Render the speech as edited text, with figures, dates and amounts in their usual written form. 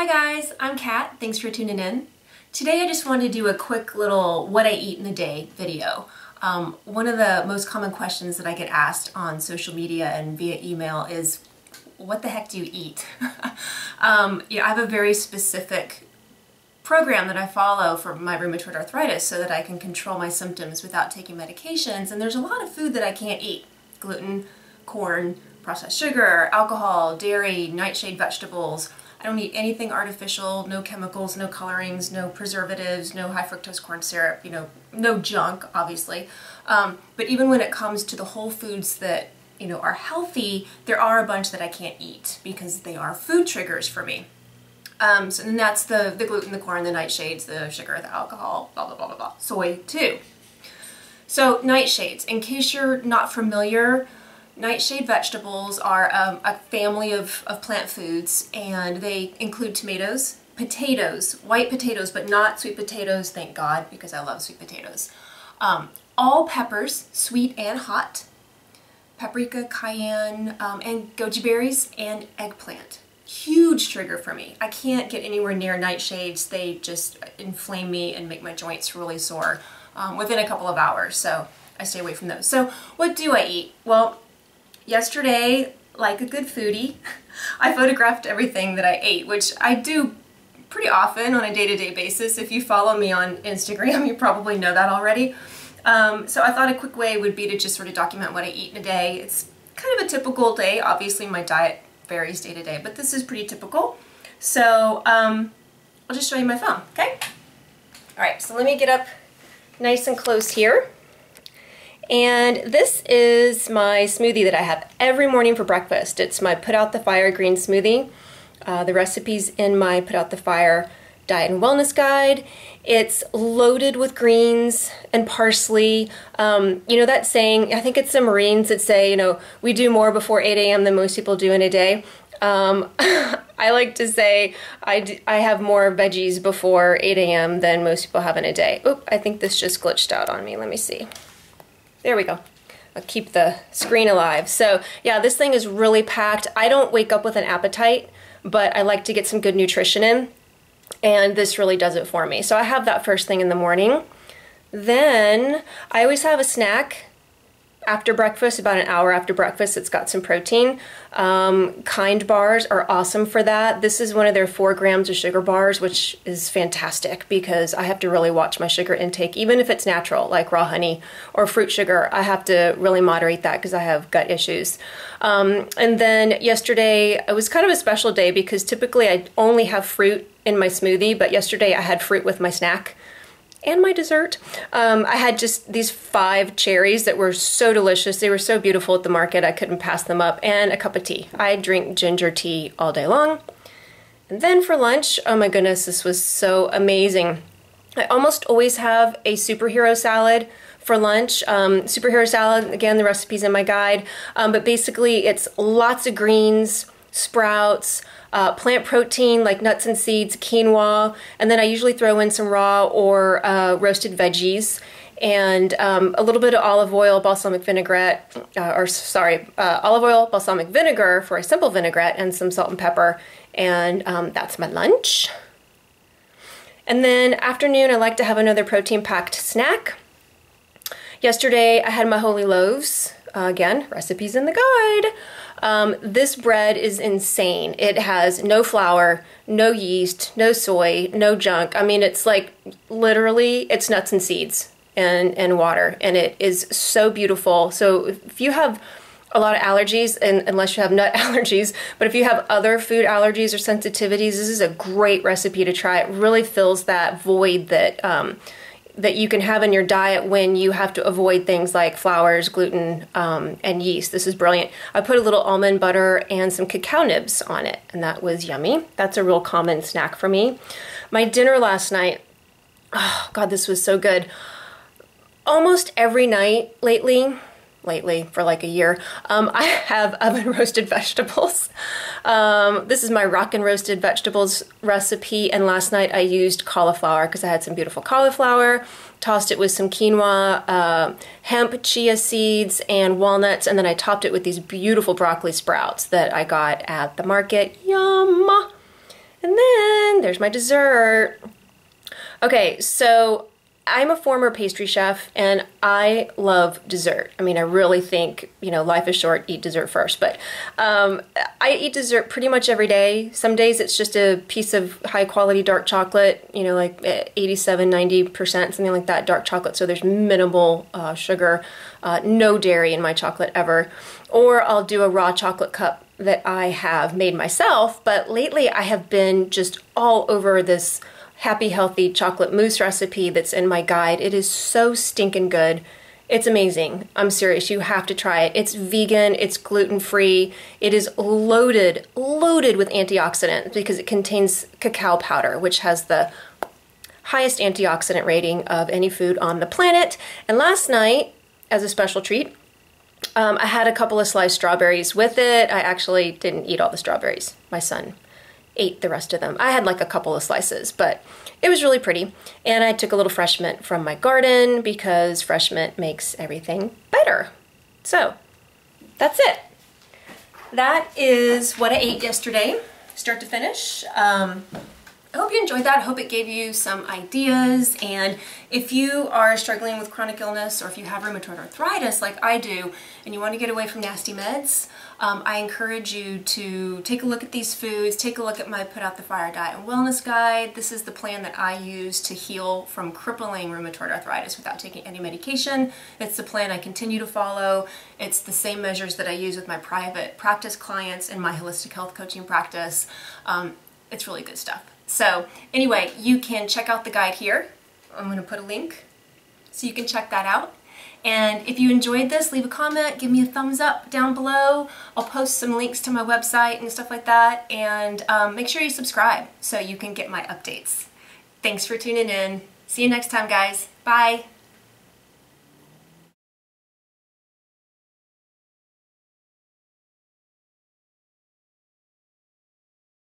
Hi guys, I'm Kat. Thanks for tuning in. Today I just wanted to do a quick little what I eat in a day video. One of the most common questions that I get asked on social media and via email is, what the heck do you eat? I have a very specific program that I follow for my rheumatoid arthritis so that I can control my symptoms without taking medications, and there's a lot of food that I can't eat. Gluten, corn, processed sugar, alcohol, dairy, nightshade vegetables. I don't eat anything artificial, no chemicals, no colorings, no preservatives, no high fructose corn syrup, no junk, obviously. But even when it comes to the whole foods that, are healthy, there are a bunch that I can't eat because they are food triggers for me. So then that's the gluten, the corn, the nightshades, the sugar, the alcohol, blah, blah, blah, blah, blah. Soy too. So nightshades, in case you're not familiar, Nightshade Vegetables are a family of plant foods, and they include tomatoes, potatoes, white potatoes, but not sweet potatoes, thank God, because I love sweet potatoes. All peppers, sweet and hot, paprika, cayenne, and goji berries, and eggplant. Huge trigger for me. I can't get anywhere near nightshades. They just inflame me and make my joints really sore within a couple of hours, so I stay away from those. So what do I eat? Well, yesterday, like a good foodie, I photographed everything that I ate, which I do pretty often on a day-to-day basis. If you follow me on Instagram, you probably know that already. So I thought a quick way would be to just sort of document what I eat in a day. It's kind of a typical day. Obviously, my diet varies day to day, but this is pretty typical. So I'll just show you my phone, okay? All right, so let me get up nice and close here. And this is my smoothie that I have every morning for breakfast. It's my Put Out the Fire green smoothie. The recipe's in my Put Out the Fire diet and wellness guide. It's loaded with greens and parsley. That saying, I think it's the Marines that say, we do more before 8 a.m. than most people do in a day. I like to say I have more veggies before 8 a.m. than most people have in a day. Oop, I think this just glitched out on me. Let me see. There we go. I'll keep the screen alive. So yeah, this thing is really packed. I don't wake up with an appetite, but I like to get some good nutrition in, and this really does it for me. So I have that first thing in the morning. Then I always have a snack after breakfast, about an hour after breakfast. It's got some protein. Kind bars are awesome for that. This is one of their 4 grams of sugar bars, which is fantastic because I have to really watch my sugar intake, even if it's natural, like raw honey or fruit sugar. I have to really moderate that because I have gut issues. And then yesterday, it was kind of a special day because typically I only have fruit in my smoothie, but yesterday I had fruit with my snack and my dessert. I had just these 5 cherries that were so delicious. They were so beautiful at the market, I couldn't pass them up, and a cup of tea. I drink ginger tea all day long. And then for lunch, oh my goodness, this was so amazing. I almost always have a superhero salad for lunch. Superhero salad, again, the recipe's in my guide, but basically it's lots of greens, sprouts, plant protein like nuts and seeds, quinoa, and then I usually throw in some raw or roasted veggies, and a little bit of olive oil, balsamic vinaigrette, olive oil, balsamic vinegar for a simple vinaigrette, and some salt and pepper, and that's my lunch. And then afternoon, I like to have another protein-packed snack. Yesterday, I had my holy loaves. Again, recipes in the guide. This bread is insane. It has no flour, no yeast, no soy, no junk. I mean, it's like literally, it's nuts and seeds and water, and it is so beautiful. So if you have a lot of allergies, and unless you have nut allergies, but if you have other food allergies or sensitivities, this is a great recipe to try. It really fills that void that that you can have in your diet when you have to avoid things like flours, gluten, and yeast. This is brilliant. I put a little almond butter and some cacao nibs on it, and that was yummy. That's a real common snack for me. My dinner last night, oh God, this was so good. Almost every night lately for like a year, I have oven roasted vegetables. This is my rockin' roasted vegetables recipe, and last night I used cauliflower because I had some beautiful cauliflower, tossed it with some quinoa, hemp, chia seeds, and walnuts, and then I topped it with these beautiful broccoli sprouts that I got at the market. Yum! And then there's my dessert. Okay, so I'm a former pastry chef and I love dessert. I mean, I really think, you know, life is short, eat dessert first. But I eat dessert pretty much every day. Some days it's just a piece of high quality dark chocolate, you know, like 87, 90%, something like that, dark chocolate. So there's minimal sugar, no dairy in my chocolate ever. Or I'll do a raw chocolate cup that I have made myself. But lately I have been just all over this Happy Healthy chocolate mousse recipe that's in my guide. It is so stinking good. It's amazing. I'm serious. You have to try it. It's vegan. It's gluten-free. It is loaded with antioxidants because it contains cacao powder, which has the highest antioxidant rating of any food on the planet. And last night, as a special treat, I had a couple of sliced strawberries with it. I actually didn't eat all the strawberries. My son ate the rest of them. I had like a couple of slices, but it was really pretty. And I took a little fresh mint from my garden because fresh mint makes everything better. So that's it. That is what I ate yesterday, start to finish. I hope you enjoyed that. I hope it gave you some ideas. And if you are struggling with chronic illness or if you have rheumatoid arthritis like I do and you want to get away from nasty meds, I encourage you to take a look at these foods, take a look at my Put Out the Fire Diet and Wellness Guide. This is the plan that I use to heal from crippling rheumatoid arthritis without taking any medication. It's the plan I continue to follow. It's the same measures that I use with my private practice clients in my holistic health coaching practice. It's really good stuff. So anyway, you can check out the guide here. I'm going to put a link so you can check that out. And if you enjoyed this, leave a comment, give me a thumbs up down below. I'll post some links to my website and stuff like that. And make sure you subscribe so you can get my updates. Thanks for tuning in. See you next time, guys. Bye.